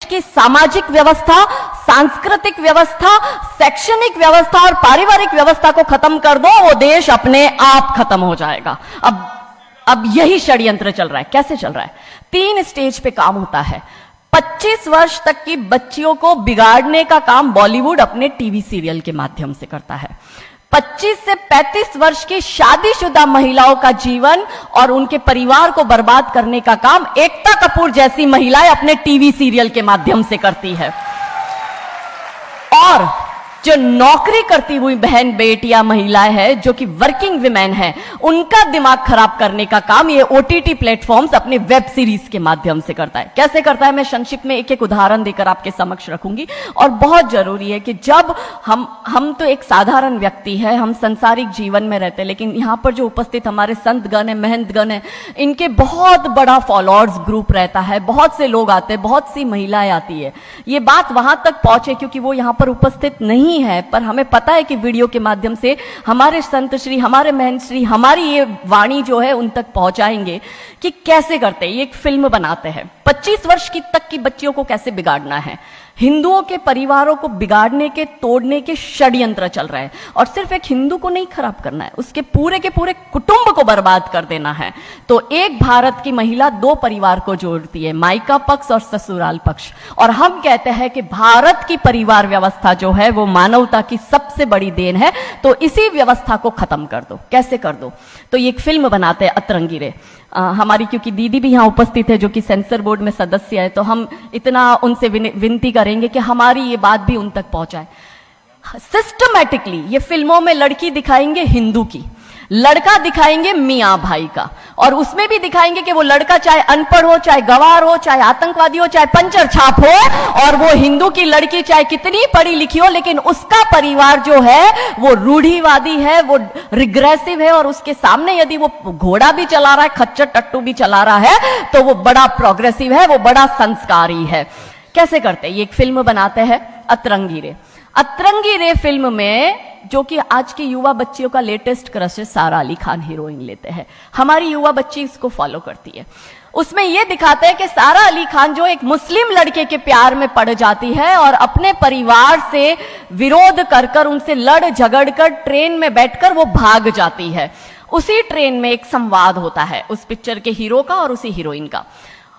की सामाजिक व्यवस्था, सांस्कृतिक व्यवस्था, शैक्षणिक व्यवस्था और पारिवारिक व्यवस्था को खत्म कर दो, वो देश अपने आप खत्म हो जाएगा। अब यही षड्यंत्र चल रहा है। कैसे चल रहा है? 3 स्टेज पे काम होता है। 25 वर्ष तक की बच्चियों को बिगाड़ने का काम बॉलीवुड अपने टीवी सीरियल के माध्यम से करता है। 25 से 35 वर्ष की शादीशुदा महिलाओं का जीवन और उनके परिवार को बर्बाद करने का काम एकता कपूर जैसी महिलाएं अपने टीवी सीरियल के माध्यम से करती है। और जो नौकरी करती हुई बहन बेटियां महिलाएं हैं, जो कि वर्किंग विमेन हैं, उनका दिमाग खराब करने का काम ये ओटीटी प्लेटफॉर्म्स अपने वेब सीरीज के माध्यम से करता है। कैसे करता है, मैं संक्षिप्त में एक एक उदाहरण देकर आपके समक्ष रखूंगी। और बहुत जरूरी है कि जब हम तो एक साधारण व्यक्ति है, हम संसारिक जीवन में रहते हैं, लेकिन यहां पर जो उपस्थित हमारे संतगण है, महंतगण है, इनके बहुत बड़ा फॉलोअर्स ग्रुप रहता है, बहुत से लोग आते हैं, बहुत सी महिलाएं आती है। ये बात वहां तक पहुंचे क्योंकि वो यहां पर उपस्थित नहीं है, पर हमें पता है कि वीडियो के माध्यम से हमारे संत श्री, हमारे महंत श्री हमारी ये वाणी जो है उन तक पहुंचाएंगे कि कैसे करते हैं। ये एक फिल्म बनाते हैं, 25 वर्ष की तक की बच्चियों को कैसे बिगाड़ना है। हिंदुओं के परिवारों को बिगाड़ने के, तोड़ने के षड्यंत्र चल रहा है। और सिर्फ एक हिंदू को नहीं खराब करना है, उसके पूरे के पूरे कुटुंब को बर्बाद कर देना है। तो एक भारत की महिला 2 परिवार को जोड़ती है, मायका पक्ष और ससुराल पक्ष। और हम कहते हैं कि भारत की परिवार व्यवस्था जो है वो मानवता की सबसे बड़ी देन है। तो इसी व्यवस्था को खत्म कर दो। कैसे कर दो? तो ये एक फिल्म बनाते हैं, अतरंगी रे। हमारी क्योंकि दीदी भी यहाँ उपस्थित है जो कि सेंसर बोर्ड में सदस्य है, तो हम इतना उनसे विनती करेंगे कि हमारी ये बात भी उन तक पहुंचाए। सिस्टमैटिकली ये फिल्मों में लड़की दिखाएंगे हिंदू की, लड़का दिखाएंगे मियां भाई का, और उसमें भी दिखाएंगे कि वो लड़का चाहे अनपढ़ हो, चाहे गवार हो, चाहे आतंकवादी हो, चाहे पंचर छाप हो, और वो हिंदू की लड़की चाहे कितनी पढ़ी लिखी हो, लेकिन उसका परिवार जो है वो रूढ़िवादी है, वो रिग्रेसिव है, और उसके सामने यदि वो घोड़ा भी चला रहा है, खच्चर टट्टू भी चला रहा है, तो वो बड़ा प्रोग्रेसिव है, वो बड़ा संस्कारी है। कैसे करते हैं? ये एक फिल्म बनाते हैं, अतरंगी रे। अतरंगी रे फिल्म में जो कि आज की युवा बच्चियों का लेटेस्ट क्रश है, सारा अली खान हीरोइन लेते हैं। हमारी युवा बच्ची इसको फॉलो करती है। उसमें यह दिखाते हैं कि सारा अली खान जो एक मुस्लिम लड़के के प्यार में पड़ जाती है और अपने परिवार से विरोध कर कर, उनसे लड़ झगड़ कर ट्रेन में बैठकर वो भाग जाती है। उसी ट्रेन में एक संवाद होता है उस पिक्चर के हीरो का और उसी हीरोइन का।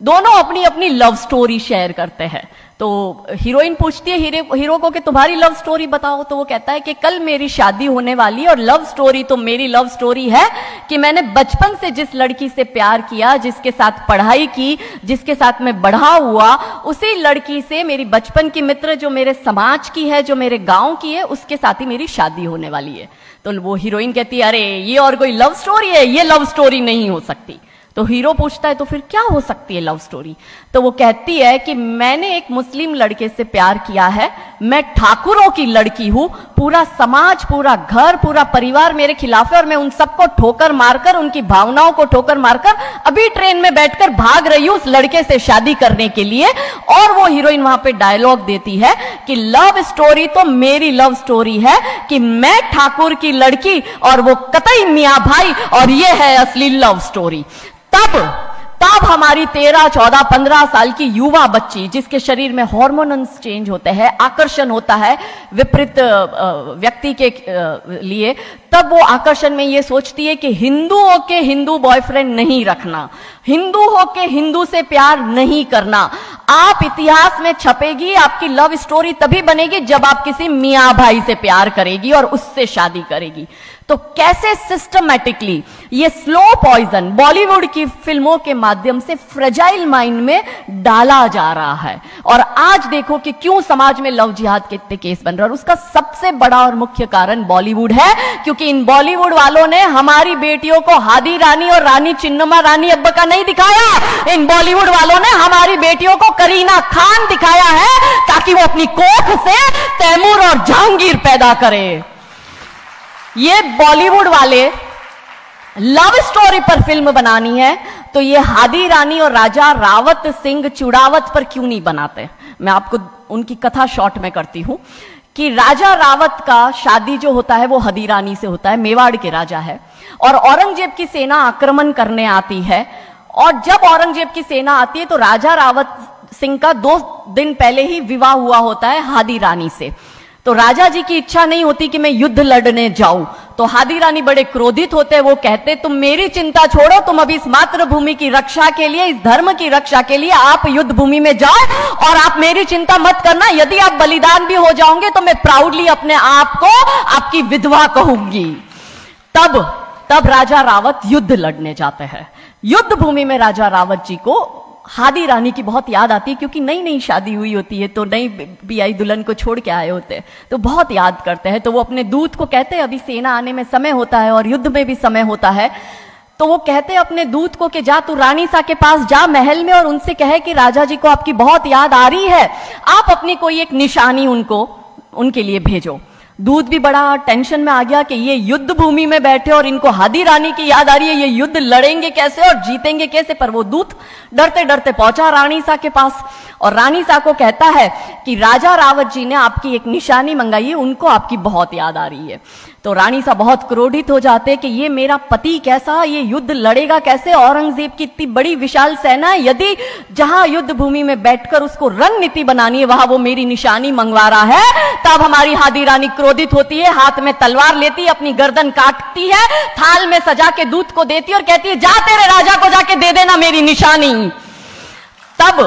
दोनों अपनी अपनी लव स्टोरी शेयर करते हैं। तो हीरोइन पूछती है हीरो को कि तुम्हारी लव स्टोरी बताओ। तो वो कहता है कि कल मेरी शादी होने वाली और लव स्टोरी तो मेरी लव स्टोरी है कि मैंने बचपन से जिस लड़की से प्यार किया, जिसके साथ पढ़ाई की, जिसके साथ मैं बढ़ा हुआ, उसी लड़की से मेरी बचपन की मित्र जो मेरे समाज की है, जो मेरे गांव की है, उसके साथ ही मेरी शादी होने वाली है। तो वो हीरोइन कहती है अरे ये और कोई लव स्टोरी है, ये लव स्टोरी नहीं हो सकती। तो हीरो पूछता है तो फिर क्या हो सकती है लव स्टोरी? तो वो कहती है कि मैंने एक मुस्लिम लड़के से प्यार किया है, मैं ठाकुरों की लड़की हूं, पूरा समाज, पूरा घर, पूरा परिवार मेरे खिलाफ है और मैं उन सबको ठोकर मारकर, उनकी भावनाओं को ठोकर मारकर अभी ट्रेन में बैठकर भाग रही हूं उस लड़के से शादी करने के लिए। और वो हीरोइन वहां पे डायलॉग देती है कि लव स्टोरी तो मेरी लव स्टोरी है कि मैं ठाकुर की लड़की और वो कतई मियां भाई, और ये है असली लव स्टोरी। तब हमारी 13, 14, 15 साल की युवा बच्ची, जिसके शरीर में हार्मोन्स चेंज होते हैं, आकर्षण होता है विपरीत व्यक्ति के लिए, तब वो आकर्षण में ये सोचती है कि हिंदू होके हिंदू बॉयफ्रेंड नहीं रखना, हिंदू होके हिंदू से प्यार नहीं करना। आप इतिहास में छपेगी, आपकी लव स्टोरी तभी बनेगी जब आप किसी मियां भाई से प्यार करेगी और उससे शादी करेगी। तो कैसे सिस्टमैटिकली ये स्लो पॉइजन बॉलीवुड की फिल्मों के माध्यम से फ्रेजाइल माइंड में डाला जा रहा है। और आज देखो कि क्यों समाज में लव जिहाद के इतने केस बन रहे हैं, और उसका सबसे बड़ा और मुख्य कारण बॉलीवुड है, क्योंकि इन बॉलीवुड वालों ने हमारी बेटियों को हादी रानी और रानी चिन्नमा रानी अब्बा का नहीं दिखाया। इन बॉलीवुड वालों ने हमारी बेटियों को करीना खान दिखाया है ताकि वो अपनी कोख से तैमूर और जहांगीर पैदा करे। ये बॉलीवुड वाले लव स्टोरी पर फिल्म बनानी है तो ये हादी रानी और राजा रावत सिंह चुड़ावत पर क्यों नहीं बनाते? मैं आपको उनकी कथा शॉर्ट में करती हूं कि राजा रावत का शादी जो होता है वो हादी रानी से होता है, मेवाड़ के राजा है, और औरंगजेब की सेना आक्रमण करने आती है। और जब औरंगजेब की सेना आती है तो राजा रावत सिंह का 2 दिन पहले ही विवाह हुआ होता है हादी रानी से। तो राजा जी की इच्छा नहीं होती कि मैं युद्ध लड़ने जाऊं, तो हादी रानी बड़े क्रोधित होते, वो कहते तुम मेरी चिंता छोड़ो, तुम अभी इस मातृभूमि की रक्षा के लिए, इस धर्म की रक्षा के लिए आप युद्ध भूमि में जाओ और आप मेरी चिंता मत करना, यदि आप बलिदान भी हो जाओगे तो मैं प्राउडली अपने आप को आपकी विधवा कहूंगी। तब राजा रावत युद्ध लड़ने जाते हैं। युद्ध भूमि में राजा रावत जी को हादी रानी की बहुत याद आती है, क्योंकि नई नई शादी हुई होती है, तो नई बियाई दुल्हन को छोड़ के आए होते हैं, तो बहुत याद करते हैं। तो वो अपने दूत को कहते हैं, अभी सेना आने में समय होता है और युद्ध में भी समय होता है, तो वो कहते हैं अपने दूत को कि जा तू रानी सा के पास जा महल में और उनसे कहे कि राजा जी को आपकी बहुत याद आ रही है, आप अपनी कोई एक निशानी उनके लिए भेजो। दूत भी बड़ा टेंशन में आ गया कि ये युद्ध भूमि में बैठे और इनको हादी रानी की याद आ रही है, ये युद्ध लड़ेंगे कैसे और जीतेंगे कैसे। पर वो दूत डरते डरते पहुंचा रानी सा के पास और रानी सा को कहता है कि राजा रावत जी ने आपकी एक निशानी मंगाई है, उनको आपकी बहुत याद आ रही है। तो रानी सा बहुत क्रोधित हो जाते कि ये मेरा पति कैसा, ये युद्ध लड़ेगा कैसे, औरंगजेब की इतनी बड़ी विशाल सेना है, यदि जहां युद्ध भूमि में बैठकर उसको रणनीति बनानी है वहां वो मेरी निशानी मंगवा रहा है। तब हमारी हादी रानी क्रोधित होती है, हाथ में तलवार लेती है, अपनी गर्दन काटती है, थाल में सजा के दूत को देती है और कहती है जा तेरे राजा को जाके दे देना मेरी निशानी। तब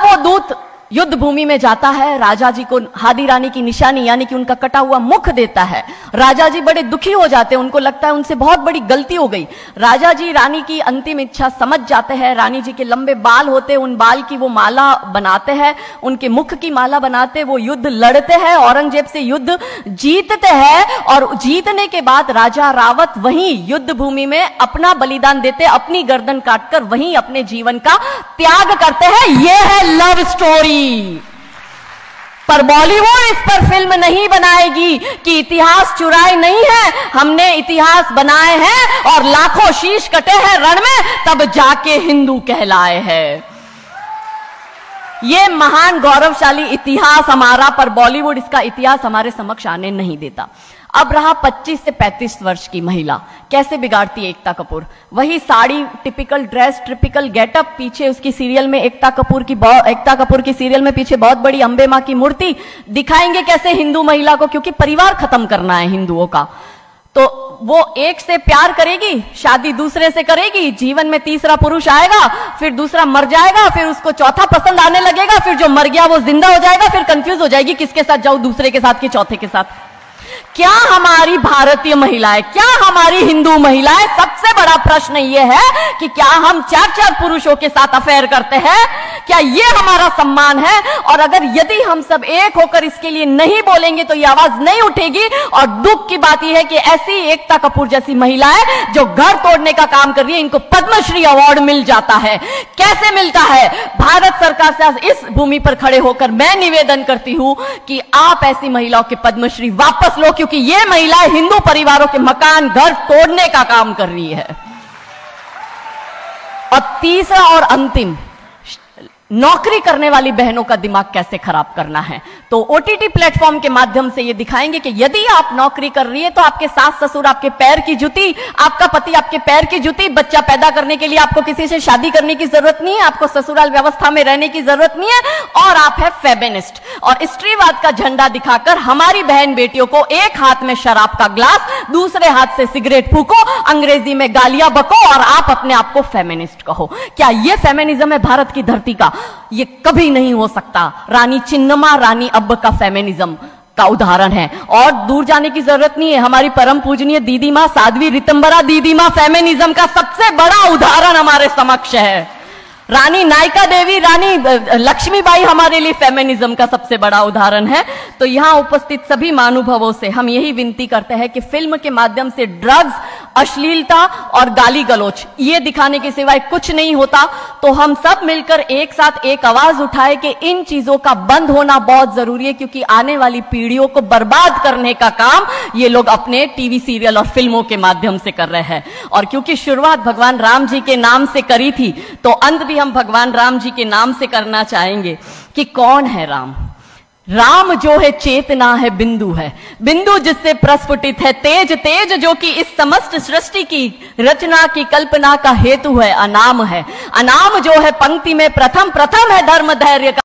वो दूत युद्ध भूमि में जाता है, राजा जी को हादी रानी की निशानी यानी कि उनका कटा हुआ मुख देता है। राजा जी बड़े दुखी हो जाते हैं, उनको लगता है उनसे बहुत बड़ी गलती हो गई। राजा जी रानी की अंतिम इच्छा समझ जाते हैं, रानी जी के लंबे बाल होते हैं, उन बाल की वो माला बनाते हैं, उनके मुख की माला बनाते, वो युद्ध लड़ते हैं, औरंगजेब से युद्ध जीतते हैं और जीतने के बाद राजा रावत वहीं युद्ध भूमि में अपना बलिदान देते, अपनी गर्दन काटकर वहीं अपने जीवन का त्याग करते हैं। यह है लव स्टोरी। पर बॉलीवुड इस पर फिल्म नहीं बनाएगी कि इतिहास चुराए नहीं है, हमने इतिहास बनाए हैं और लाखों शीश कटे हैं रण में, तब जाके हिंदू कहलाए हैं। ये महान गौरवशाली इतिहास हमारा, पर बॉलीवुड इसका इतिहास हमारे समक्ष आने नहीं देता। अब रहा 25 से 35 वर्ष की महिला, कैसे बिगाड़ती है एकता कपूर। वही sari, typical dress, typical getup, पीछे उसकी सीरियल में एकता कपूर की सीरियल में पीछे बहुत बड़ी अंबे मां की मूर्ति, दिखाएंगे कैसे हिंदू महिला को, क्योंकि परिवार खत्म करना है हिंदुओं का। तो वो एक से प्यार करेगी, शादी दूसरे से करेगी, जीवन में तीसरा पुरुष आएगा, फिर दूसरा मर जाएगा, फिर उसको चौथा पसंद आने लगेगा, फिर जो मर गया वो जिंदा हो जाएगा, फिर कंफ्यूज हो जाएगी किसके साथ जाऊं, दूसरे के साथ कि चौथे के साथ। क्या हमारी भारतीय महिलाएं, क्या हमारी हिंदू महिलाएं, सबसे बड़ा प्रश्न यह है कि क्या हम 4-4 पुरुषों के साथ अफेयर करते हैं? क्या ये हमारा सम्मान है? और अगर यदि हम सब एक होकर इसके लिए नहीं बोलेंगे तो ये आवाज नहीं उठेगी। और दुख की बात यह है कि ऐसी एकता कपूर जैसी महिलाएं जो घर तोड़ने का काम कर रही है, इनको पद्मश्री अवार्ड मिल जाता है। कैसे मिलता है? भारत सरकार से इस भूमि पर खड़े होकर मैं निवेदन करती हूं कि आप ऐसी महिलाओं के पद्मश्री वापस लो, क्योंकि ये महिलाएं हिंदू परिवारों के मकान, घर तोड़ने का काम कर रही है। और तीसरा और अंतिम, नौकरी करने वाली बहनों का दिमाग कैसे खराब करना है। तो ओटीटी प्लेटफॉर्म के माध्यम से ये दिखाएंगे कि यदि आप नौकरी कर रही है तो आपके सास ससुर आपके पैर की जूती, आपका पति आपके पैर की जूती। बच्चा पैदा करने के लिए आपको किसी से शादी करने की जरूरत नहीं है, आपको ससुराल व्यवस्था में रहने की जरूरत नहीं है, और आप है फेमिनिस्ट। और स्त्रीवाद का झंडा दिखाकर हमारी बहन बेटियों को एक हाथ में शराब का ग्लास, दूसरे हाथ से सिगरेट फूको, अंग्रेजी में गालियां बको और आप अपने आप को फेमिनिस्ट कहो। क्या यह फेमिनिज्म है भारत की धरती का? ये कभी नहीं हो सकता। रानी चिन्नमा, रानी अब्ब का फेमिनिज्म का उदाहरण है। और दूर जाने की जरूरत नहीं है, हमारी परम पूजनीय दीदी मां साध्वी रितंबरा दीदी मां फेमिनिज्म का सबसे बड़ा उदाहरण हमारे समक्ष है। रानी नायका देवी, रानी लक्ष्मीबाई हमारे लिए फेमिनिज्म का सबसे बड़ा उदाहरण है। तो यहां उपस्थित सभी महानुभावों से हम यही विनती करते हैं कि फिल्म के माध्यम से ड्रग्स, अश्लीलता और गाली गलौच ये दिखाने के सिवाय कुछ नहीं होता। तो हम सब मिलकर एक साथ एक आवाज उठाए कि इन चीजों का बंद होना बहुत जरूरी है, क्योंकि आने वाली पीढ़ियों को बर्बाद करने का काम ये लोग अपने टीवी सीरियल और फिल्मों के माध्यम से कर रहे हैं। और क्योंकि शुरुआत भगवान राम जी के नाम से करी थी, तो अंत भी हम भगवान राम जी के नाम से करना चाहेंगे कि कौन है राम। राम जो है चेतना है, बिंदु है, बिंदु जिससे प्रस्फुटित है तेज, तेज जो कि इस समस्त सृष्टि की रचना की कल्पना का हेतु है, अनाम है, अनाम जो है पंक्ति में प्रथम, प्रथम है धर्म धैर्य का